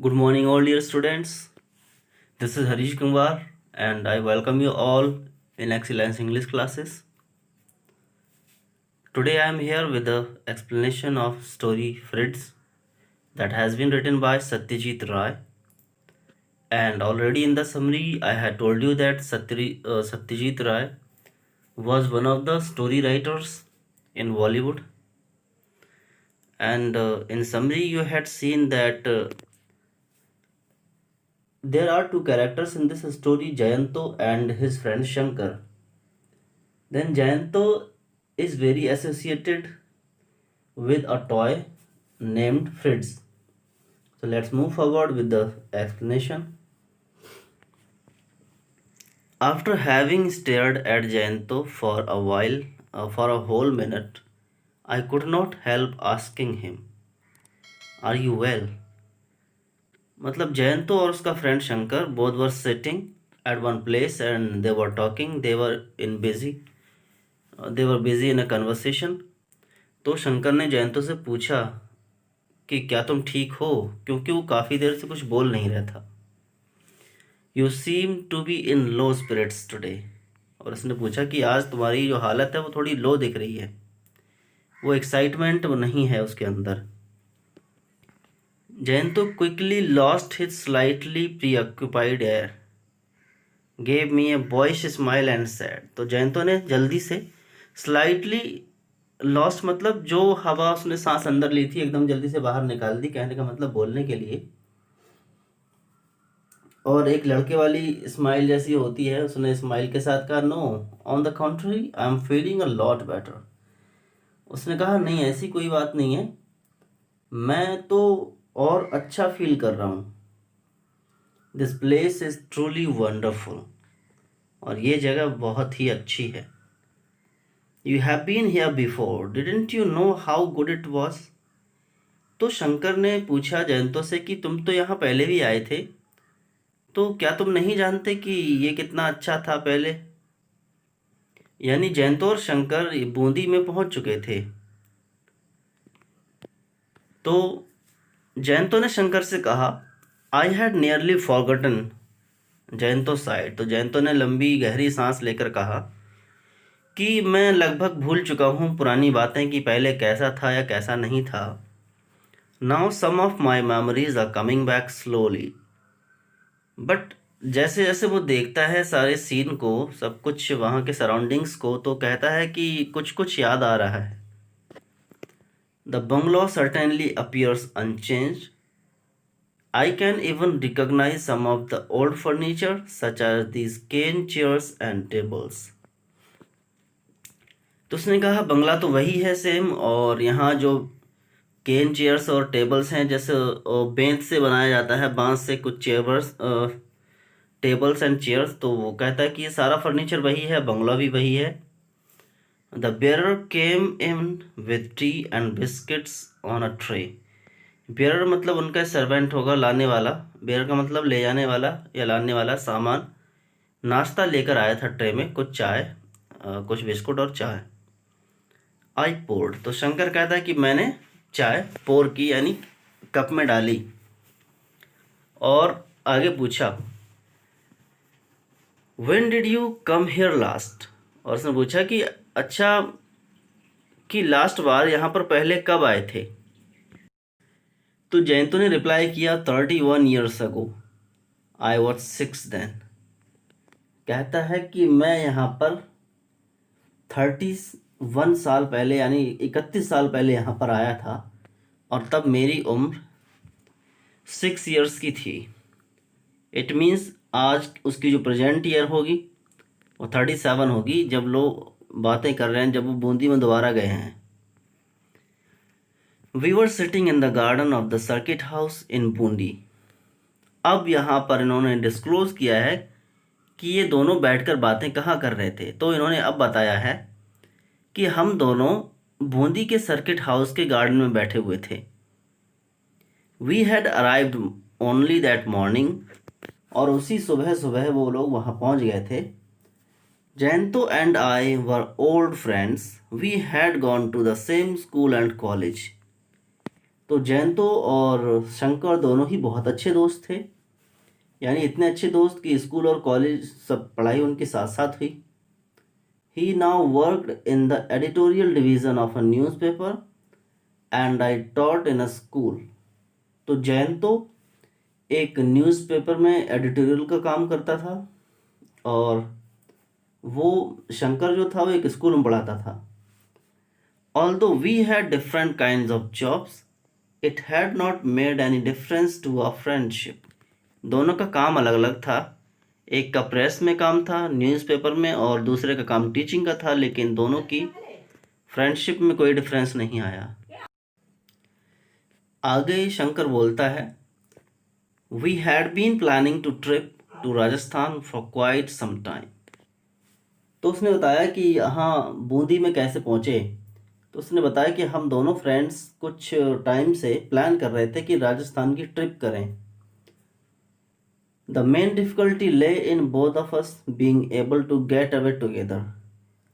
Good morning, all dear students. This is Harish Kumar, and I welcome you all in Excellence English classes. Today I am here with the explanation of story Fritz that has been written by Satyajit Ray. And already in the summary, I had told you that Satyajit Ray was one of the story writers in Bollywood. And in summary, you had seen that there are two characters in this story, Jayanto and his friend Shankar. Then Jayanto is very associated with a toy named Fritz. So let's move forward with the explanation. After having stared at Jayanto for a while, for a whole minute, I could not help asking him, "Are you well?" मतलब जयंतो और उसका friend Shankar both were sitting at one place and they were talking. They were busy in a conversation. तो शंकर ने जयंतो से पूछा कि क्या तुम ठीक हो, क्योंकि वो काफ़ी देर से कुछ बोल नहीं रहा था. You seem to be in low spirits today. और उसने पूछा कि आज तुम्हारी जो हालत है वो थोड़ी लो दिख रही है, वो एक्साइटमेंट वो नहीं है उसके अंदर. Jayanto quickly lost his slightly preoccupied air, gave me a boyish smile and said. तो जयंतो ने जल्दी से स्लाइटली लॉस्ट मतलब जो हवा उसने सांस अंदर ली थी एकदम जल्दी से बाहर निकाल दी, कहने का मतलब बोलने के लिए. और एक लड़के वाली स्माइल जैसी होती है, उसने स्माइल के साथ कहा, no on the contrary I am feeling a lot better. उसने कहा नहीं, ऐसी कोई बात नहीं है, मैं तो और अच्छा फील कर रहा हूँ. This place is truly wonderful. और ये जगह बहुत ही अच्छी है. You have been here before, didn't you know how good it was. तो शंकर ने पूछा जयंतो से कि तुम तो यहाँ पहले भी आए थे, तो क्या तुम नहीं जानते कि ये कितना अच्छा था पहले. यानी जयंतो और शंकर बूंदी में पहुंच चुके थे. तो जयंतो ने शंकर से कहा, I had nearly forgotten. Jayanto said, तो जयंतो ने लंबी गहरी सांस लेकर कहा कि मैं लगभग भूल चुका हूँ पुरानी बातें कि पहले कैसा था या कैसा नहीं था. Now some of my memories are coming back slowly. But जैसे जैसे वो देखता है सारे सीन को, सब कुछ वहाँ के सराउंडिंग्स को, तो कहता है कि कुछ कुछ याद आ रहा है. The bungalow certainly appears unchanged. I can even recognize some of the old furniture such as these cane chairs and tables. तो उसने कहा बंगला तो वही है सेम, और यहाँ जो केन चेयर्स और टेबल्स हैं, जैसे बेंत से बनाया जाता है, बांस से कुछ चेयर्स, टेबल्स एंड चेयर्स, तो वो कहता है कि ये सारा फर्नीचर वही है, बंगला भी वही है. The bearer came in with T and biscuits on a tray. Bearer मतलब उनका सर्वेंट होगा, लाने वाला. बेयरर का मतलब ले जाने वाला या लाने वाला. सामान नाश्ता लेकर आया था ट्रे में, कुछ चाय, कुछ बिस्कुट और चाय. आई पोर्ड, तो शंकर कहता है कि मैंने चाय पोर की, यानी कप में डाली. और आगे पूछा, when did you come here last. और उसने पूछा कि अच्छा, कि लास्ट बार यहाँ पर पहले कब आए थे. तो जयंतो ने रिप्लाई किया, 31 years ago, I was 6 then. कहता है कि मैं यहाँ पर 31 साल पहले, यानी 31 साल पहले यहाँ पर आया था, और तब मेरी उम्र 6 ईयर्स की थी. इट मीन्स आज उसकी जो प्रेजेंट ईयर होगी वो 37 होगी, जब लोग बातें कर रहे हैं, जब वो बूंदी में दोबारा गए हैं. We were sitting in the garden of the circuit house in Bundi. अब यहाँ पर इन्होंने डिस्क्लोज किया है कि ये दोनों बैठकर बातें कहाँ कर रहे थे. तो इन्होंने अब बताया है कि हम दोनों बूंदी के सर्किट हाउस के गार्डन में बैठे हुए थे. We had arrived only that morning. और उसी सुबह सुबह वो लोग वहाँ पहुँच गए थे. Jayanto and I were old friends. We had gone to the same school and college. तो जयंतो और शंकर दोनों ही बहुत अच्छे दोस्त थे, यानी इतने अच्छे दोस्त कि स्कूल और कॉलेज सब पढ़ाई उनके साथ साथ हुई। He now worked in the editorial division of a newspaper and I taught in a school. तो जयंतो एक न्यूज़पेपर में एडिटोरियल का काम करता था और वो शंकर जो था वो एक स्कूल में पढ़ाता था। Although we had different kinds of jobs, it had not made any difference to our friendship. दोनों का काम अलग अलग था। एक का प्रेस में काम था न्यूज़पेपर में और दूसरे का काम टीचिंग का था, लेकिन दोनों की फ्रेंडशिप में कोई डिफरेंस नहीं आया। आगे शंकर बोलता है, we had been planning to trip to Rajasthan for quite some time. तो उसने बताया कि यहाँ बूंदी में कैसे पहुँचे। तो उसने बताया कि हम दोनों फ्रेंड्स कुछ टाइम से प्लान कर रहे थे कि राजस्थान की ट्रिप करें। The main difficulty lay in both of us being able to get away together.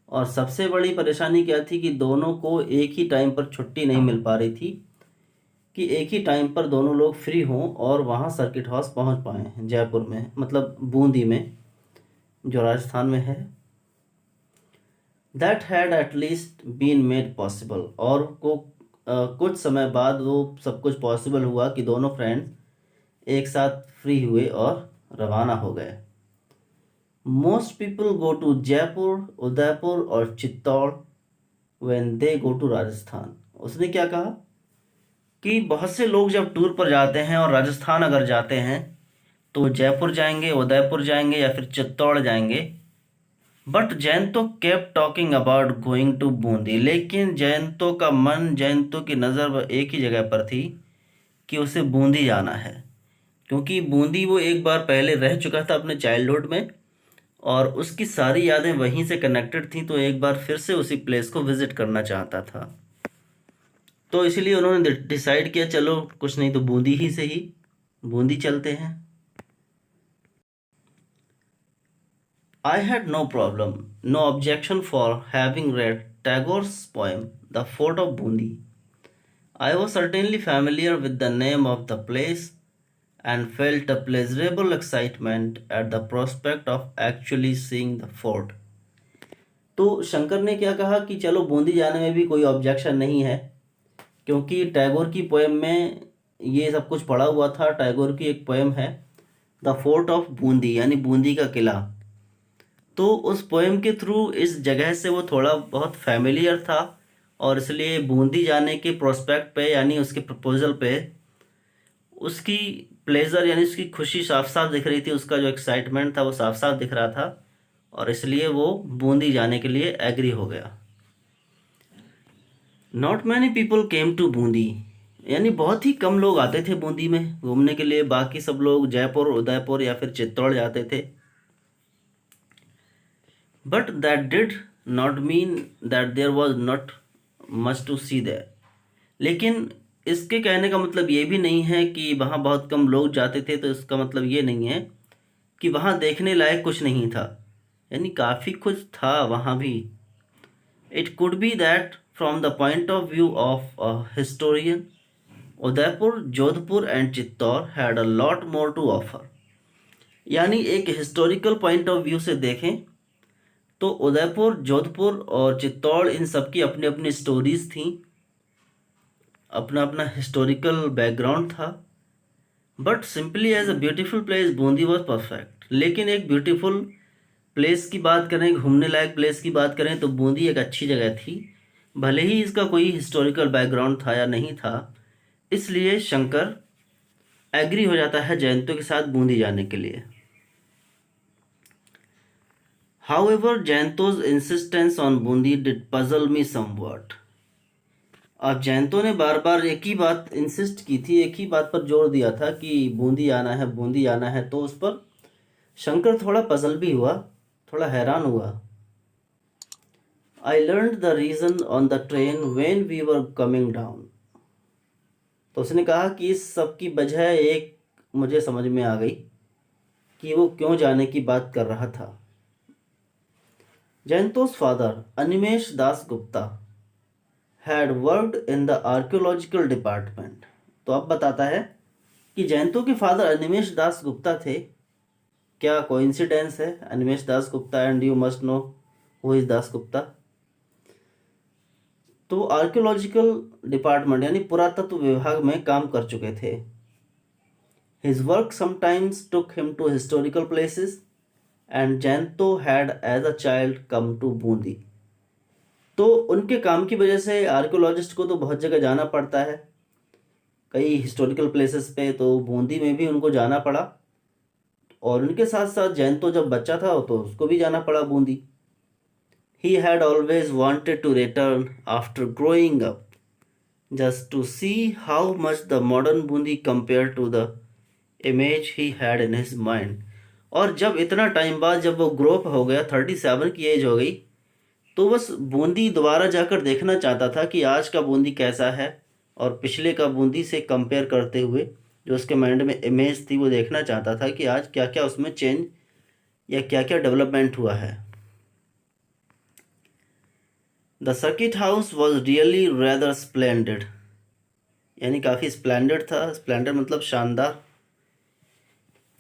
और सबसे बड़ी परेशानी क्या थी कि दोनों को एक ही टाइम पर छुट्टी नहीं मिल पा रही थी कि एक ही टाइम पर दोनों लोग फ्री हों और वहाँ सर्किट हाउस पहुँच पाएँ, जयपुर में, मतलब बूंदी में जो राजस्थान में है। That had at least been made possible. और कुछ समय बाद वो सब कुछ पॉसिबल हुआ कि दोनों फ्रेंड्स एक साथ फ्री हुए और रवाना हो गए। Most people go to Jaipur, Udaipur और Chittor when they go to Rajasthan. उसने क्या कहा कि बहुत से लोग जब टूर पर जाते हैं और राजस्थान अगर जाते हैं तो जयपुर जाएंगे, उदयपुर जाएंगे या फिर चित्तौड़ जाएंगे। But Jayanto kept talking about going to Bundi. लेकिन जयंतो का मन, जयंतो की नज़र एक ही जगह पर थी कि उसे बूंदी जाना है, क्योंकि बूंदी वो एक बार पहले रह चुका था अपने चाइल्डहुड में और उसकी सारी यादें वहीं से कनेक्टेड थी, तो एक बार फिर से उसी प्लेस को विज़िट करना चाहता था। तो इसलिए उन्होंने डिसाइड किया चलो कुछ नहीं तो बूंदी ही से ही बूंदी चलते हैं। I had no problem, no objection for having read Tagore's poem, The Fort of Bundi. I was certainly familiar with the name of the place and felt a pleasurable excitement at the prospect of actually seeing the fort. तो शंकर ने क्या कहा कि चलो बूंदी जाने में भी कोई ऑब्जेक्शन नहीं है, क्योंकि टैगोर की पोएम में ये सब कुछ पढ़ा हुआ था। टैगोर की एक पोएम है द फोर्ट ऑफ बूंदी, यानी बूंदी का किला। तो उस पोएम के थ्रू इस जगह से वो थोड़ा बहुत फैमिलियर था और इसलिए बूंदी जाने के प्रोस्पेक्ट पे, यानी उसके प्रपोजल पे उसकी प्लेजर यानी उसकी खुशी साफ साफ दिख रही थी, उसका जो एक्साइटमेंट था वो साफ साफ दिख रहा था और इसलिए वो बूंदी जाने के लिए एग्री हो गया। Not many people came to Bundi, यानी बहुत ही कम लोग आते थे बूंदी में घूमने के लिए। बाकी सब लोग जयपुर, उदयपुर या फिर चित्तौड़ जाते थे। But that did not mean that there was not much to see there. लेकिन इसके कहने का मतलब ये भी नहीं है कि वहाँ बहुत कम लोग जाते थे, तो इसका मतलब ये नहीं है कि वहाँ देखने लायक कुछ नहीं था, यानी काफ़ी कुछ था वहाँ भी। It could be that from the point of view of a historian, Udaipur, Jodhpur and Chittor had a lot more to offer. यानी एक हिस्टोरिकल पॉइंट ऑफ व्यू से देखें तो उदयपुर, जोधपुर और चित्तौड़ इन सब की अपनी अपनी स्टोरीज थी, अपना अपना हिस्टोरिकल बैकग्राउंड था। But simply as a beautiful place Bundi was perfect. लेकिन एक ब्यूटीफुल प्लेस की बात करें, घूमने लायक प्लेस की बात करें, तो बूंदी एक अच्छी जगह थी, भले ही इसका कोई हिस्टोरिकल बैकग्राउंड था या नहीं था। इसलिए शंकर एग्री हो जाता है जयंतो के साथ बूंदी जाने के लिए। However Jayanto's insistence on Bundi did puzzle me somewhat. अब जयंतो ने बार बार एक ही बात इंसिस्ट की थी, एक ही बात पर जोर दिया था कि बूंदी आना है, बूंदी आना है, तो उस पर शंकर थोड़ा पजल भी हुआ, थोड़ा हैरान हुआ। I learn the reason on the train when we were coming down. तो उसने कहा कि इस सब की वजह एक मुझे समझ में आ गई कि वो क्यों जाने की बात कर रहा था। जयंतो's father, Animesh Das Gupta, had worked in the archaeological department. तो अब बताता है कि जयंतो के फादर अनिमेश दास गुप्ता थे। क्या कोइंसिडेंस है? Animesh Das Gupta, and you must know who is Das Gupta. तो आर्कियोलॉजिकल डिपार्टमेंट यानी पुरातत्व विभाग में काम कर चुके थे। His work sometimes took him to historical places and Jayanto had as a child come to Bundi. तो उनके काम की वजह से आर्कियोलॉजिस्ट को तो बहुत जगह जाना पड़ता है, कई हिस्टोरिकल प्लेसेस पे, तो बूंदी में भी उनको जाना पड़ा। और उनके साथ साथ जयंतो जब बच्चा था तो उसको भी जाना पड़ा Bundi. He had always wanted to return after growing up, just to see how much the modern Bundi compared to the image he had in his mind। और जब इतना टाइम बाद जब वो ग्रो अप हो गया, 37 की एज हो गई, तो बस बूंदी दोबारा जाकर देखना चाहता था कि आज का बूंदी कैसा है, और पिछले का बूंदी से कंपेयर करते हुए जो उसके माइंड में इमेज थी वो देखना चाहता था कि आज क्या क्या उसमें चेंज या क्या क्या डेवलपमेंट हुआ है। The circuit house was really rather splendid, यानी काफ़ी स्प्लेंडेड था। स्प्लेंडेड मतलब शानदार।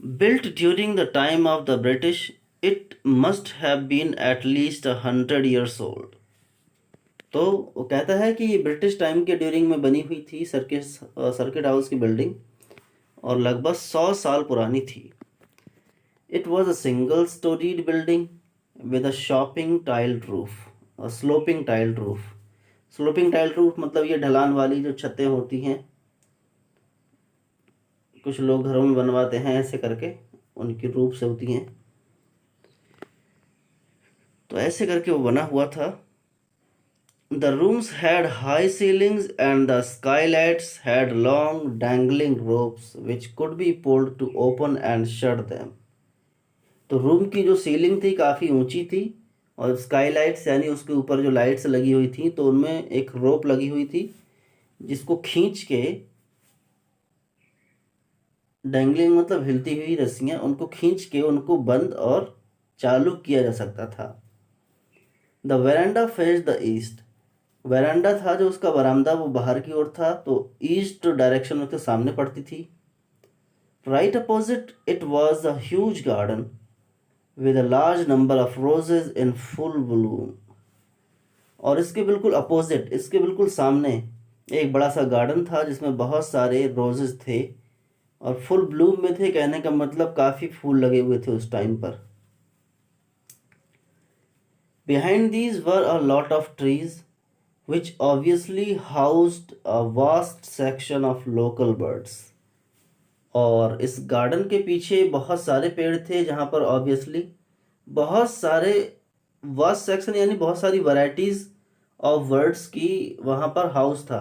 Built during the time of the British, it must have been at least 100 years old. तो वो कहता है कि ये ब्रिटिश टाइम के ड्यूरिंग में बनी हुई थी सर्किट हाउस की बिल्डिंग, और लगभग 100 साल पुरानी थी। It was a single storeyed building with a shopping tiled roof, sloping tiled roof. Sloping tiled roof मतलब ये ढलान वाली जो छतें होती हैं, कुछ लोग घरों में बनवाते हैं ऐसे करके, उनकी रूफ से होती हैं, तो ऐसे करके वो बना हुआ था। The rooms had high ceilings and the skylights had long dangling ropes which could be pulled to open and shut them। तो रूम की जो सीलिंग थी काफ़ी ऊंची थी, और स्काईलाइट्स यानी उसके ऊपर जो लाइट्स लगी हुई थी, तो उनमें एक रोप लगी हुई थी जिसको खींच के, डैंगलिंग मतलब हिलती हुई रस्सियाँ, उनको खींच के उनको बंद और चालू किया जा सकता था। The veranda face the east, veranda था जो उसका बरामदा वो बाहर की ओर था, तो ईस्ट डायरेक्शन उसके सामने पड़ती थी। Right opposite it was a huge garden with a large number of roses in full Bloom. और इसके बिल्कुल अपोजिट, इसके बिल्कुल सामने एक बड़ा सा गार्डन था जिसमें बहुत सारे रोजेज थे और फुल ब्लूम में थे। कहने का मतलब काफ़ी फूल लगे हुए थे उस टाइम पर। Behind these were a lot of trees which obviously housed a vast section of local birds। और इस गार्डन के पीछे बहुत सारे पेड़ थे जहाँ पर ऑब्वियसली बहुत सारे वास्ट सेक्शन यानी बहुत सारी वैरायटीज़ ऑफ बर्ड्स की वहाँ पर हाउस था,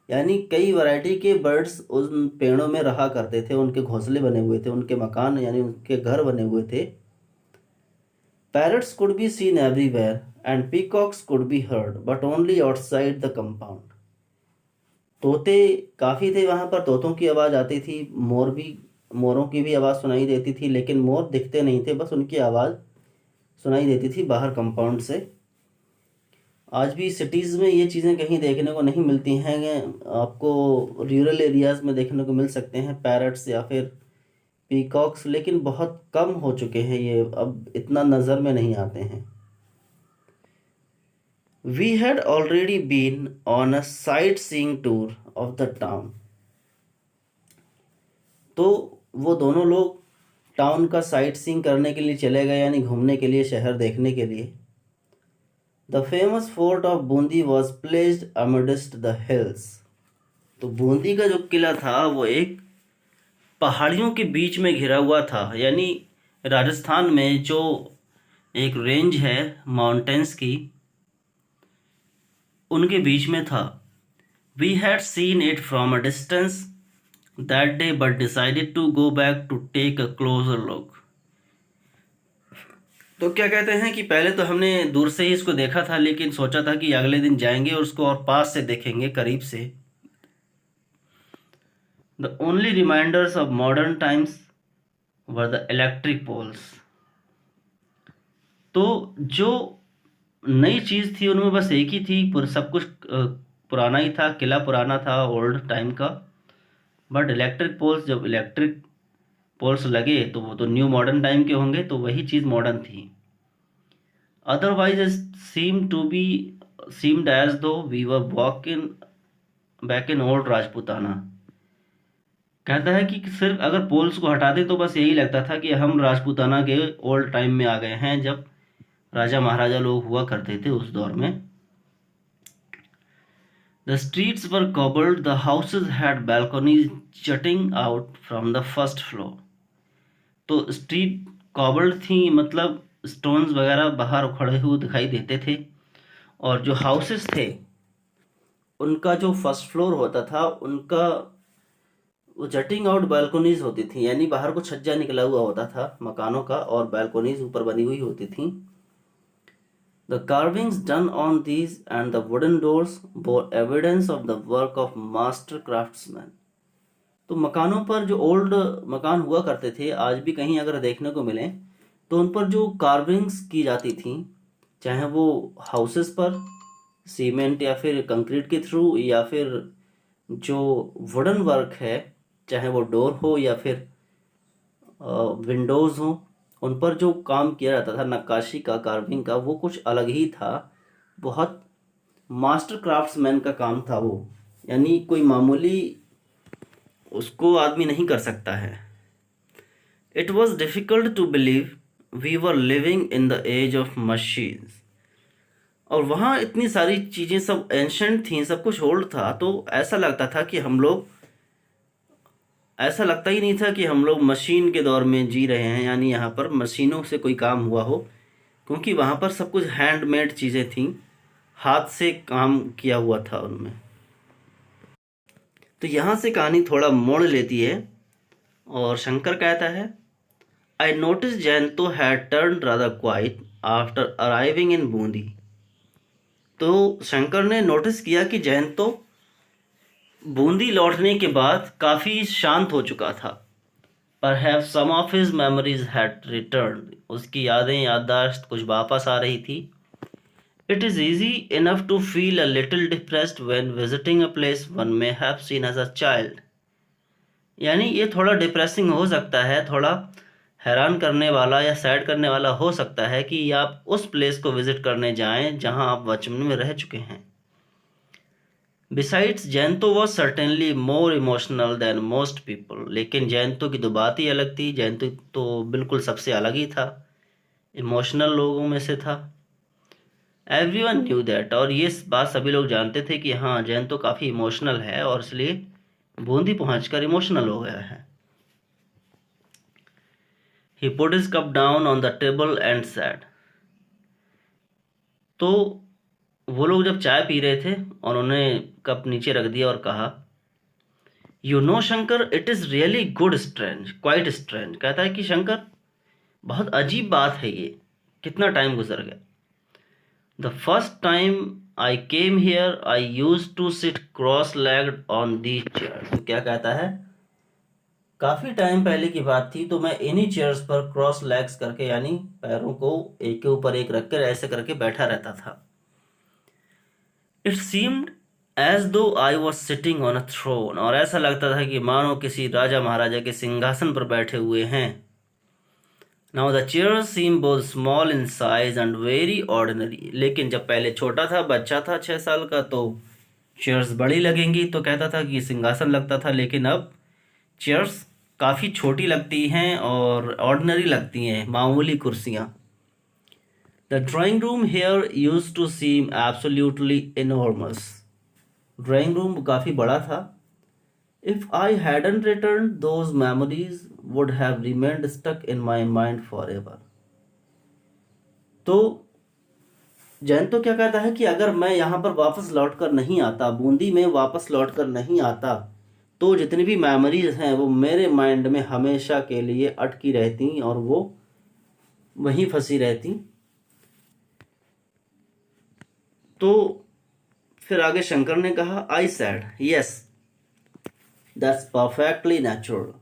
यानी कई वैरायटी के बर्ड्स उन पेड़ों में रहा करते थे, उनके घोंसले बने हुए थे, उनके मकान यानी उनके घर बने हुए थे। Parrots could be seen everywhere and peacocks could be heard but only outside the compound. तोते काफ़ी थे वहाँ पर, तोतों की आवाज़ आती थी, मोरों की भी आवाज़ सुनाई देती थी, लेकिन मोर दिखते नहीं थे, बस उनकी आवाज़ सुनाई देती थी बाहर कंपाउंड से। आज भी सिटीज़ में ये चीज़ें कहीं देखने को नहीं मिलती हैं, आपको रूरल एरियाज़ में देखने को मिल सकते हैं पैरट्स या फिर पीकॉक्स, लेकिन बहुत कम हो चुके हैं ये, अब इतना नज़र में नहीं आते हैं। We had already been on a sightseeing tour of the town। तो वो दोनों लोग टाउन का साइट सीइंग करने के लिए चले गए, यानी घूमने के लिए, शहर देखने के लिए। The famous fort of Bundi was placed amidst the hills. तो बूंदी का जो किला था वो एक पहाड़ियों के बीच में घिरा हुआ था, यानी राजस्थान में जो एक रेंज है माउंटेन्स की, उनके बीच में था। We had seen it from a distance that day but decided to go back to take a closer look. तो क्या कहते हैं कि पहले तो हमने दूर से ही इसको देखा था, लेकिन सोचा था कि अगले दिन जाएंगे और उसको और पास से देखेंगे, करीब से। The only reminders of modern times were the electric poles. तो जो नई चीज़ थी उनमें बस एक ही थी, पर सब कुछ पुराना ही था, किला पुराना था, ओल्ड टाइम का, बट इलेक्ट्रिक पोल्स, जब इलेक्ट्रिक पोल्स लगे तो वो तो न्यू मॉडर्न टाइम के होंगे, तो वही चीज़ मॉडर्न थी। Otherwise it seemed as though we were walking back in old Rajputana. कहता है कि सिर्फ अगर पोल्स को हटा दे तो बस यही लगता था कि हम राजपूताना के ओल्ड टाइम में आ गए हैं, जब राजा महाराजा लोग हुआ करते थे उस दौर में। The streets were cobbled, the houses had balconies jutting out from the first floor। तो स्ट्रीट कॉबल्ड थी, मतलब स्टोन्स वगैरह बाहर उखड़े हुए दिखाई देते थे, और जो हाउसेस थे उनका जो फर्स्ट फ्लोर होता था उनका वो जटिंग आउट बालकोनीज होती थी, यानी बाहर को छज्जा निकला हुआ होता था मकानों का, और बालकोनीज ऊपर बनी हुई होती थी। The carvings done on these and the wooden doors bore evidence of the work of master craftsman. तो मकानों पर, जो ओल्ड मकान हुआ करते थे, आज भी कहीं अगर देखने को मिले तो उन पर जो कार्विंग्स की जाती थी, चाहे वो हाउसेस पर सीमेंट या फिर कंक्रीट के थ्रू, या फिर जो वुडन वर्क है, चाहे वो डोर हो या फिर विंडोज़ हो, उन पर जो काम किया जाता था नक्काशी का, कार्विंग का, वो कुछ अलग ही था। बहुत मास्टर क्राफ्ट्समैन का काम था वो, यानी कोई मामूली उसको आदमी नहीं कर सकता है। It was difficult to believe we were living in the age of machines. और वहाँ इतनी सारी चीज़ें सब एंशंट थीं, सब कुछ ओल्ड था, तो ऐसा लगता था कि हम लोग, ऐसा लगता ही नहीं था कि हम लोग मशीन के दौर में जी रहे हैं, यानी यहाँ पर मशीनों से कोई काम हुआ हो, क्योंकि वहाँ पर सब कुछ हैंडमेड चीज़ें थीं, हाथ से काम किया हुआ था उनमें। तो यहाँ से कहानी थोड़ा मोड़ लेती है और शंकर कहता है, I notice Jayanto had turn rather quiet after arriving in Bundi. तो शंकर ने नोटिस किया कि जयंतो बूंदी लौटने के बाद काफ़ी शांत हो चुका था। Perhaps some of his memories had returned। उसकी याददाश्त कुछ वापस आ रही थी। It is easy enough to feel a little depressed when visiting a place one may have seen as a child। यानी ये थोड़ा डिप्रेसिंग हो सकता है, थोड़ा हैरान करने वाला या सैड करने वाला हो सकता है कि आप उस प्लेस को विजिट करने जाएं जहां आप बचपन में रह चुके हैं। Besides Jayanto was certainly more emotional than most people. लेकिन जयंतो की तो बात ही अलग थी, जयंतो तो बिल्कुल सबसे अलग ही था, इमोशनल लोगों में से था। Everyone knew that. और ये बात सभी लोग जानते थे कि हाँ, जयंतो काफ़ी इमोशनल है और इसलिए बूंदी पहुंचकर इमोशनल हो गया है। He put his cup down on the table and said. तो वो लोग जब चाय पी रहे थे और उन्होंने कप नीचे रख दिया और कहा, you know Shankar, it is really good strange, quite strange. कहता है कि शंकर, बहुत अजीब बात है ये, कितना टाइम गुजर गया। The first time I came here I used to sit cross legged on the chair. क्या कहता है, काफ़ी टाइम पहले की बात थी तो मैं इन्हीं चेयर्स पर क्रॉस लेग्स करके, यानी पैरों को एक के ऊपर एक रखकर ऐसे करके बैठा रहता था। It seemed as though I was sitting on a throne. और ऐसा लगता था कि मानो किसी राजा महाराजा के सिंहासन पर बैठे हुए हैं। Now the chair seem both small in size and very ordinary. लेकिन जब पहले छोटा था, बच्चा था 6 साल का, तो चेयर्स बड़ी लगेंगी, तो कहता था कि सिंहासन लगता था। लेकिन अब चेयर्स काफ़ी छोटी लगती हैं और ऑर्डिनरी लगती हैं, मामूली कुर्सियाँ। The drawing room here used to seem absolutely enormous. Drawing room काफ़ी बड़ा था। If I hadn't returned those memories would have remained stuck in my mind forever. तो जयंतो क्या कहता है कि अगर मैं यहाँ पर वापस लौट कर नहीं आता, बूंदी में वापस लौट कर नहीं आता, तो जितनी भी मेमोरीज हैं वो मेरे माइंड में हमेशा के लिए अटकी रहती और वो वहीं फंसी रहती। तो फिर आगे शंकर ने कहा, I said yes that's perfectly natural.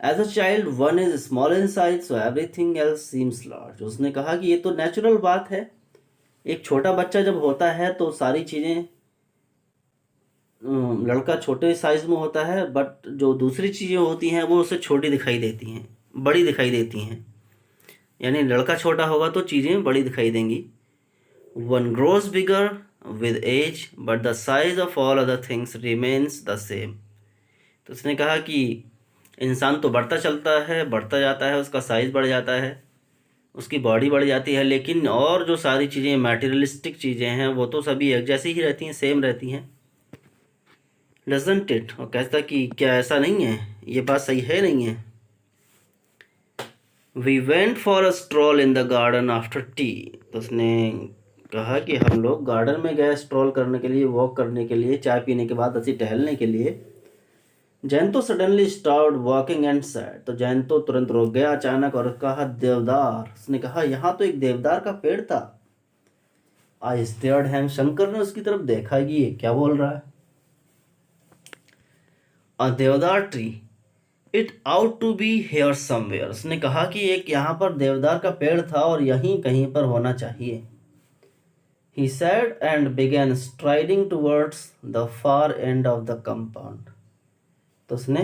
As a child one is small in size so everything else seems large. उसने कहा कि ये तो नेचुरल बात है, एक छोटा बच्चा जब होता है तो सारी चीज़ें लड़का छोटे साइज़ में होता है, बट जो दूसरी चीज़ें होती हैं वो उसे छोटी दिखाई देती हैं, बड़ी दिखाई देती हैं। यानी लड़का छोटा होगा तो चीज़ें बड़ी दिखाई देंगी। One grows bigger with age but the size of all other things remains the same. तो उसने कहा कि इंसान तो बढ़ता चलता है, बढ़ता जाता है, उसका साइज़ बढ़ जाता है, उसकी बॉडी बढ़ जाती है, लेकिन और जो सारी चीज़ें मटेरियलिस्टिक चीज़ें हैं वो तो सभी एक जैसी ही रहती हैं, सेम रहती हैं। Doesn't it? और कहता कि क्या ऐसा नहीं है, ये बात सही है नहीं है। We went for a stroll in the garden after tea. तो उसने कहा कि हम लोग गार्डन में गए स्ट्रॉल करने के लिए, वॉक करने के लिए, चाय पीने के बाद ऐसे टहलने के लिए। Jayanto suddenly start walking and said. तो जैंतो तुरंत रुक गया अचानक और कहा देवदार। उसने कहा यहाँ तो एक देवदार का पेड़ था। आई स्टेयर्ड हिम। शंकर ने उसकी तरफ देखा कि ये क्या बोल रहा है। A deodar tree, it ought to be here somewhere. उसने कहा कि एक यहाँ पर देवदार का पेड़ था और यहीं कहीं पर होना चाहिए। He said and began striding towards the far end of the compound। तो उसने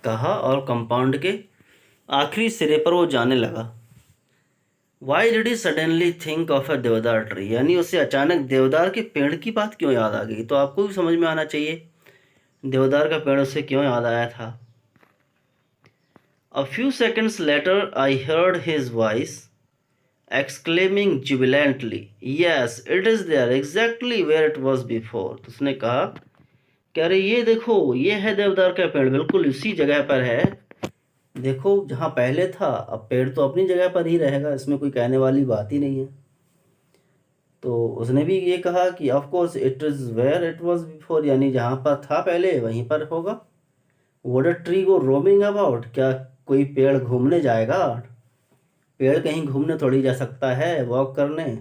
कहा और कंपाउंड के आखिरी सिरे पर वो जाने लगा। Why did he suddenly think of a देवदार ट्री? यानी उसे अचानक देवदार के पेड़ की बात क्यों याद आ गई? तो आपको भी समझ में आना चाहिए देवदार का पेड़ उसे क्यों याद आया था। A few seconds later I heard his voice exclaiming jubilantly, yes, it is there exactly where it was before। तो उसने कहा कि अरे ये देखो, ये है देवदार का पेड़, बिल्कुल उसी जगह पर है, देखो जहाँ पहले था। अब पेड़ तो अपनी जगह पर ही रहेगा, इसमें कोई कहने वाली बात ही नहीं है। तो उसने भी ये कहा कि of course it is where it was before, यानी जहाँ पर था पहले वहीं पर होगा। Would a tree go roaming about? क्या कोई पेड़ घूमने जाएगा? पेड़ कहीं घूमने थोड़ी जा सकता है, वॉक करने।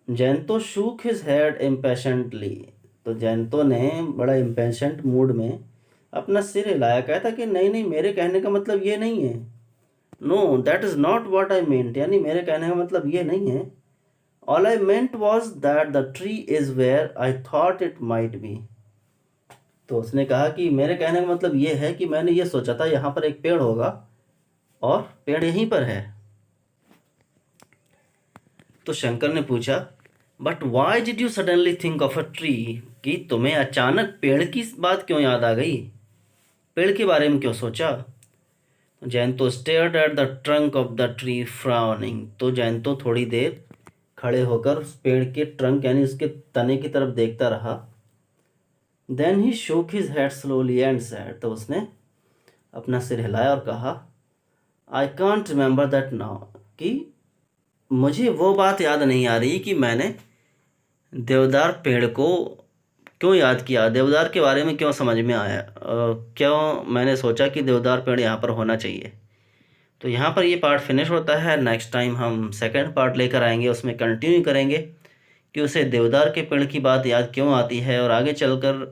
जैंतो शूक हिज हेड इम्पेशेंटली। तो जैंतो ने बड़ा इम्पेशेंट मूड में अपना सिर हिलाया, कहता कि नहीं नहीं, मेरे कहने का मतलब ये नहीं है। No that is not what I meant. यानी मेरे कहने का मतलब ये नहीं है। All I meant was that the tree is where I thought it might be. तो उसने कहा कि मेरे कहने का मतलब ये है कि मैंने ये सोचा था यहाँ पर एक पेड़ होगा और पेड़ यहीं पर है। तो शंकर ने पूछा but why did you suddenly think of a tree? कि तुम्हें अचानक पेड़ की बात क्यों याद आ गई, पेड़ के बारे में क्यों सोचा? Jayanto stared at the trunk of the tree frowning. तो जैंतो थोड़ी देर खड़े होकर उस पेड़ के ट्रंक यानी उसके तने की तरफ देखता रहा। देन ही शोक his head slowly and said. तो उसने अपना सिर हिलाया और कहा I can't remember that now. कि मुझे वो बात याद नहीं आ रही कि मैंने देवदार पेड़ को क्यों याद किया, देवदार के बारे में क्यों समझ में आया, क्यों मैंने सोचा कि देवदार पेड़ यहाँ पर होना चाहिए। तो यहाँ पर ये पार्ट फिनिश होता है। नेक्स्ट टाइम हम सेकंड पार्ट लेकर आएंगे, उसमें कंटिन्यू करेंगे कि उसे देवदार के पेड़ की बात याद क्यों आती है और आगे चलकर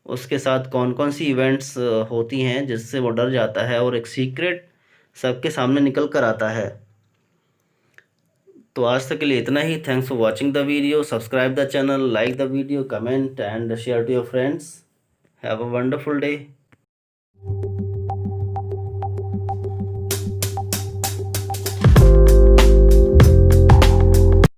उसके साथ कौन कौन सी इवेंट्स होती हैं जिससे वो डर जाता है और एक सीक्रेट सबके सामने निकल कर आता है। तो आज तक के लिए इतना ही। Thanks for watching the video. Subscribe the channel, like the video, comment and share to your friends. Have a wonderful day.